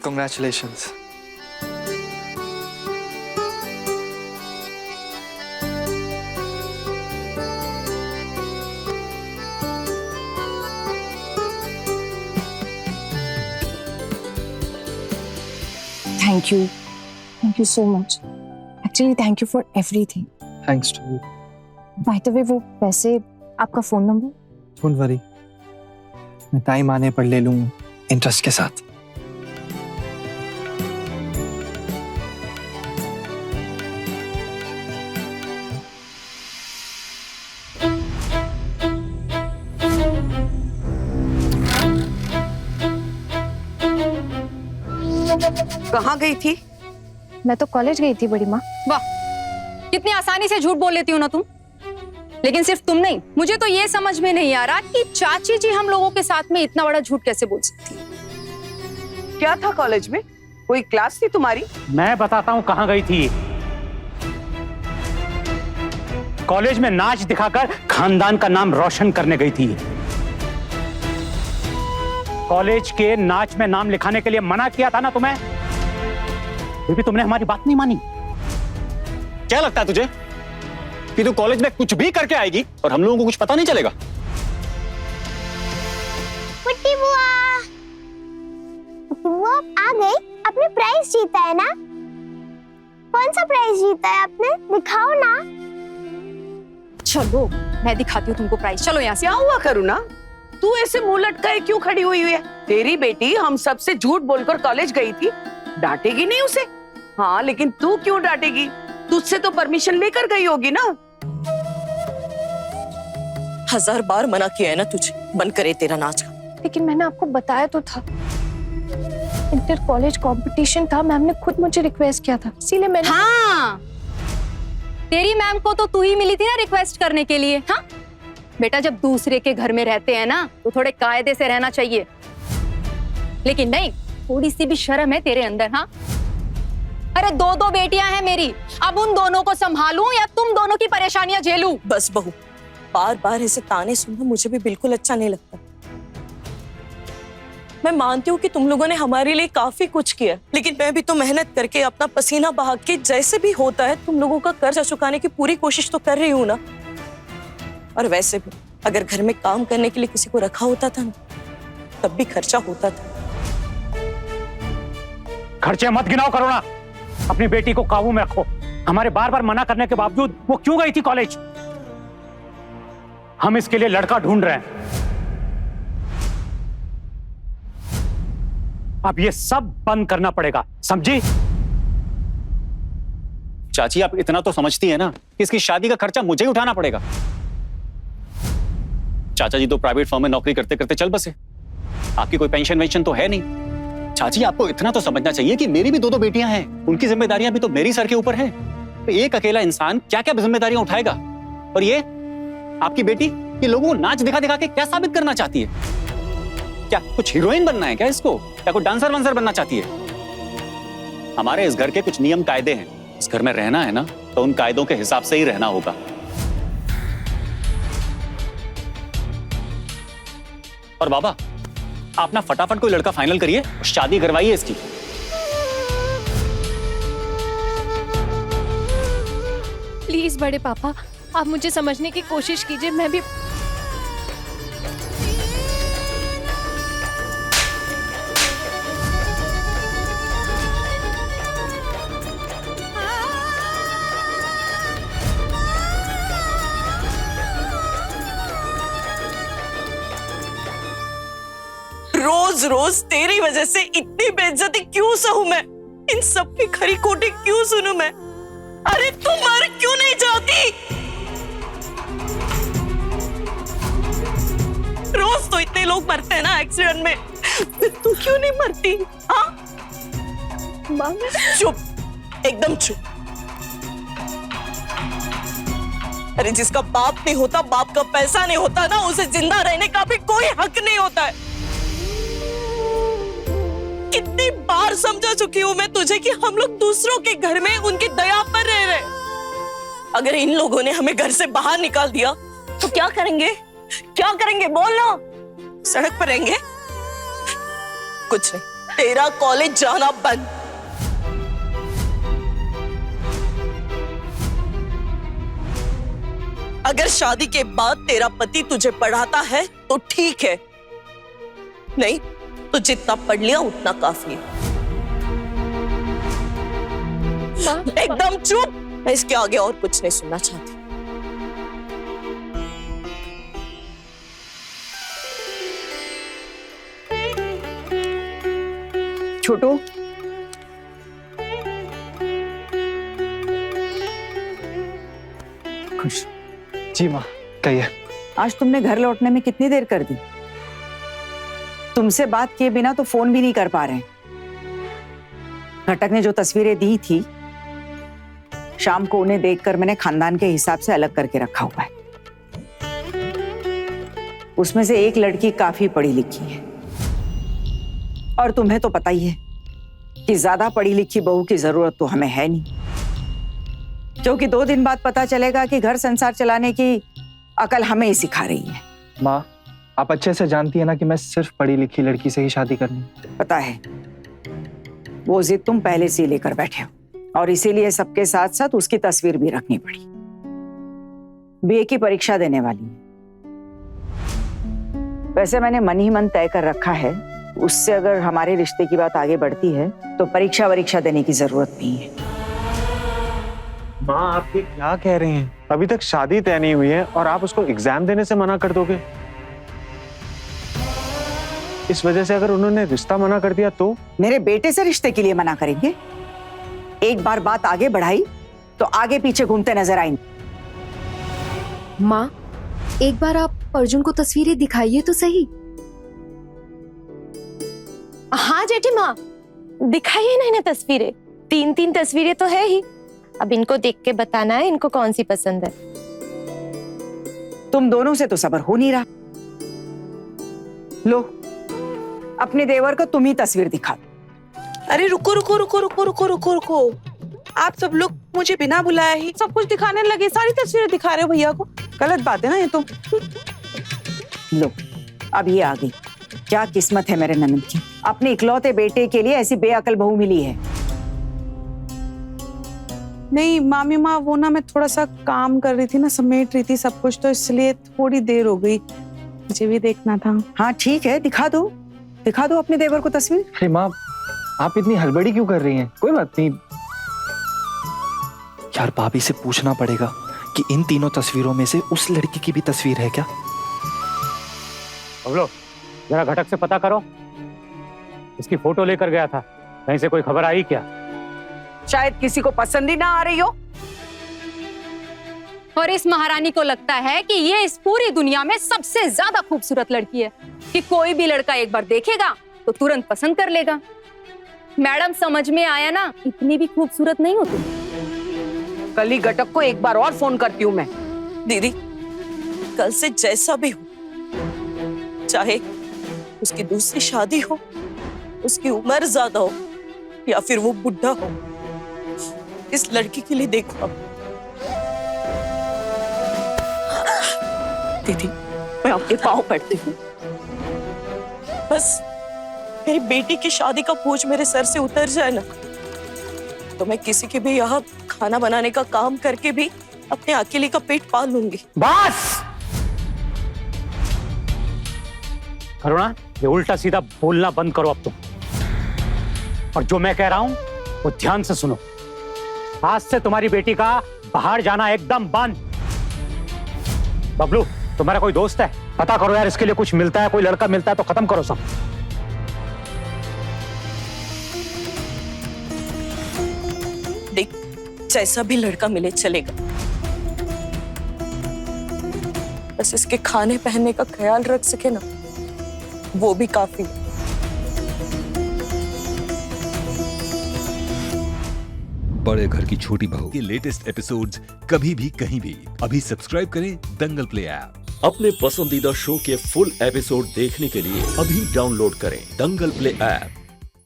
Congratulations. Thank you. Thank you so much. Actually, thank you for everything. Thanks to you. By the way, वो पैसे, आपका phone number? Don't worry. मैं time आने पर ले लूँ इंटरेस्ट के साथ. कहाँ गई थी? मैं तो कॉलेज गई थी बड़ी माँ. वाह, कितनी आसानी से झूठ बोल लेती हो ना तुम. लेकिन सिर्फ तुम नहीं, मुझे तो ये समझ में नहीं आ रहा कि चाची जी हम लोगों के साथ में इतना बड़ा झूठ कैसे बोल सकती है. क्या था कॉलेज में? कोई क्लास थी तुम्हारी? मैं बताता हूँ कहाँ गई थी. कॉलेज में नाच दिखाकर खानदान का नाम रोशन करने गई थी. कॉलेज के नाच में नाम लिखाने के लिए मना किया था ना तुम्हें, फिर भी तुमने हमारी बात नहीं मानी. क्या लगता है तुझे कि तू कॉलेज में कुछ भी करके आएगी और हम लोगों को कुछ पता नहीं चलेगा? पुट्टी बुआ, बुआ आ गई. आपने प्राइज जीता है ना? कौन सा प्राइज जीता है आपने? दिखाओ ना. चलो मैं दिखाती हूँ तुमको प्राइस. चलो यहाँ से. क्या हुआ करुणा? तू ऐसे मुंह लटकाए क्यों खड़ी हुई है? तेरी बेटी हम सबसे झूठ बोलकर कॉलेज गई थी, डांटेगी नहीं उसे? हाँ, लेकिन तू क्यों डांटेगी? तुझसे तो परमिशन लेकर गई होगी ना? 1000 बार मना किया है ना तुझे, बंद करे तेरा नाच का. लेकिन मैंने आपको बताया तो था, इंटर कॉलेज कंपटीशन था. मैम ने खुद मुझे रिक्वेस्ट किया था, इसीलिए मैंने. हाँ, तेरी मैम को तो तू ही मिली थी ना रिक्वेस्ट करने के लिए. हाँ बेटा, जब दूसरे के घर में रहते हैं ना तो थोड़े कायदे से रहना चाहिए. लेकिन नहीं, थोड़ी सी भी शर्म है तेरे अंदर. हाँ, अरे दो बेटियां हैं मेरी, अब उन दोनों को संभालूं या तुम दोनों की परेशानियां झेलूं? बस बहू, बार बार ऐसे ताने सुनना मुझे भी बिल्कुल अच्छा नहीं लगता. मैं मानती हूँ कि तुम लोगों ने हमारे लिए काफी कुछ किया, लेकिन मैं भी तो मेहनत करके अपना पसीना बहा के जैसे भी होता है तुम लोगों का कर्जा चुकाने की पूरी कोशिश तो कर रही हूँ ना. और वैसे भी अगर घर में काम करने के लिए किसी को रखा होता था ना, तब भी खर्चा होता था. खर्चे मत गिनाओ करुणा, अपनी बेटी को काबू में रखो. हमारे बार बार मना करने के बावजूद वो क्यों गई थी कॉलेज? हम इसके लिए लड़का ढूंढ रहे हैं. अब ये सब बंद करना पड़ेगा, समझी? चाची, आप इतना तो समझती है ना कि इसकी शादी का खर्चा मुझे ही उठाना पड़ेगा. चाचा जी तो प्राइवेट फर्म में नौकरी करते करते चल बसे. आपकी कोई पेंशन वेंशन तो है नहीं. चाची, आपको इतना तो समझना चाहिए कि मेरी भी दो बेटियां हैं, उनकी जिम्मेदारियां भी तो मेरी सर के ऊपर हैं. तो एक अकेला इंसान क्या क्या जिम्मेदारियां उठाएगा? और ये आपकी बेटी, ये लोगों को नाच दिखा दिखा के क्या साबित करना चाहती है? क्या कुछ हीरोइन बनना है क्या इसको? क्या कोई डांसर वांसर बनना चाहती है? हमारे इस घर के कुछ नियम कायदे हैं. इस घर में रहना है ना तो उन कायदों के हिसाब से ही रहना होगा. और बाबा, आप ना फटाफट कोई लड़का फाइनल करिए और शादी करवाइए इसकी. प्लीज बड़े पापा, आप मुझे समझने की कोशिश कीजिए. मैं भी रोज रोज तेरी वजह से इतनी बेइज्जती क्यों सहूं मैं? इन सब की खरी खोटी क्यों सुनूं मैं? अरे तू मर क्यों नहीं जाती? रोज तो इतने लोग मरते हैं ना एक्सीडेंट में, तू क्यों नहीं मरती? हाँ, चुप, एकदम चुप. अरे जिसका बाप नहीं होता, बाप का पैसा नहीं होता ना, उसे जिंदा रहने का भी कोई हक नहीं होता है. कितनी बार समझा चुकी हूं मैं तुझे कि हम लोग दूसरों के घर में उनकी दया पर रह रहे. अगर इन लोगों ने हमें घर से बाहर निकाल दिया तो क्या करेंगे? क्या करेंगे बोल ना? सड़क पर रहेंगे? कुछ नहीं, तेरा कॉलेज जाना बंद। अगर शादी के बाद तेरा पति तुझे पढ़ाता है तो ठीक है, नहीं तो जितना पढ़ लिया उतना काफी है। एकदम चुप, मैं इसके आगे और कुछ नहीं सुनना चाहती। छोटू, खुश। जी माँ, कहिए। आज तुमने घर लौटने में कितनी देर कर दी? तुमसे बात किए बिना तो फोन भी नहीं कर पा रहे। घटक ने जो तस्वीरें दी थी शाम को, उन्हें देखकर मैंने खानदान के हिसाब से अलग करके रखा हुआ है। उसमें से एक लड़की काफी पढ़ी लिखी है, और तुम्हें तो पता ही है कि ज्यादा पढ़ी लिखी बहू की जरूरत तो हमें है नहीं, क्योंकि 2 दिन बाद पता चलेगा कि घर संसार चलाने की अकल हमें ही सिखा रही है। माँ, आप अच्छे से जानती है ना कि मैं सिर्फ पढ़ी लिखी लड़की से ही शादी करनी। पता है, वो जिद तुम पहले से ही लेकर बैठे हो, और इसीलिए सबके साथ साथ उसकी तस्वीर भी रखनी पड़ी। बीए की परीक्षा देने वाली है। वैसे मैंने मन ही मन तय कर रखा है, उससे अगर हमारे रिश्ते की बात आगे बढ़ती है तो परीक्षा देने की जरूरत नहीं है। माँ, आप ये क्या कह रहे हैं? अभी तक शादी तय नहीं हुई है और आप उसको एग्जाम देने से मना कर दोगे? इस वजह से अगर उन्होंने रिश्ता मना कर दिया तो? मेरे बेटे से रिश्ते के लिए मना करेंगे? एक बार बात आगे बढ़ाई तो आगे पीछे घूमते नजर आएंगे। माँ, एक बार आप अर्जुन को तस्वीरें दिखाइए तो सही। हाँ जेठी माँ, दिखाइए ना इन्हें तस्वीरें। 3 तस्वीरें तो है ही, अब इनको देख के बताना है इनको कौन सी पसंद है। तुम दोनों से तो सब्र हो नहीं रहा। लो, अपने देवर को तुम ही तस्वीर दिखा। अरे रुको रुको रुको रुको रुको रुको रुको, आप सब लोग मुझे बिना बुलाए ही सब कुछ दिखाने लगे, सारी तस्वीरें दिखा रहे हो भैया को। गलत बात है ना ये तो। लो, अब ये आ गई। क्या किस्मत है मेरे ननद की, अपने इकलौते बेटे के लिए ऐसी बेअकल बहू मिली है। नहीं मामी माँ, वो ना मैं थोड़ा सा काम कर रही थी ना, समेट रही थी सब कुछ, तो इसलिए थोड़ी देर हो गई। मुझे भी देखना था। हाँ ठीक है, दिखा दो अपने देवर को तस्वीर। अरे माँ, आप इतनी हड़बड़ी क्यों कर रही हैं? कोई बात नहीं यार, भाभी से पूछना पड़ेगा कि इन तीनों तस्वीरों में से उस लड़की की भी तस्वीर है क्या। अब लो, जरा घटक से पता करो, इसकी फोटो लेकर गया था, कहीं से कोई खबर आई क्या? शायद किसी को पसंद ही ना आ रही हो, और इस महारानी को लगता है कि ये इस पूरी दुनिया में सबसे ज्यादा खूबसूरत लड़की है, कि कोई भी लड़का एक बार देखेगा तो तुरंत पसंद कर लेगा। मैडम, समझ में आया ना, इतनी भी खूबसूरत नहीं होती। कल ही घटक को एक बार और फोन करती हूँ मैं। दीदी, कल से जैसा भी हो, चाहे उसकी दूसरी शादी हो, उसकी उम्र ज्यादा हो या फिर वो बुढ़ा हो, इस लड़की के लिए देखो। अब दीदी, मैं आपके पाँव पड़ती हूँ, बस मेरी बेटी की शादी का बोझ मेरे सर से उतर जाए ना, तो मैं किसी के भी यहाँ खाना बनाने का काम करके भी अपने अकेले का पेट पाल लूंगी। बस करुणा, ये उल्टा सीधा बोलना बंद करो अब तुम, और जो मैं कह रहा हूं वो ध्यान से सुनो। आज से तुम्हारी बेटी का बाहर जाना एकदम बंद। बबलू, तुम्हारा कोई दोस्त है? पता करो यार, इसके लिए कुछ मिलता है, कोई लड़का मिलता है तो खत्म करो सब। देख, जैसा भी लड़का मिले चलेगा, बस इसके खाने पहनने का ख्याल रख सके ना, वो भी काफी। बड़े घर की छोटी बहू के लेटेस्ट एपिसोड्स कभी भी कहीं भी अभी सब्सक्राइब करें दंगल प्ले ऐप। अपने पसंदीदा शो के फुल एपिसोड देखने के लिए अभी डाउनलोड करें दंगल प्ले ऐप।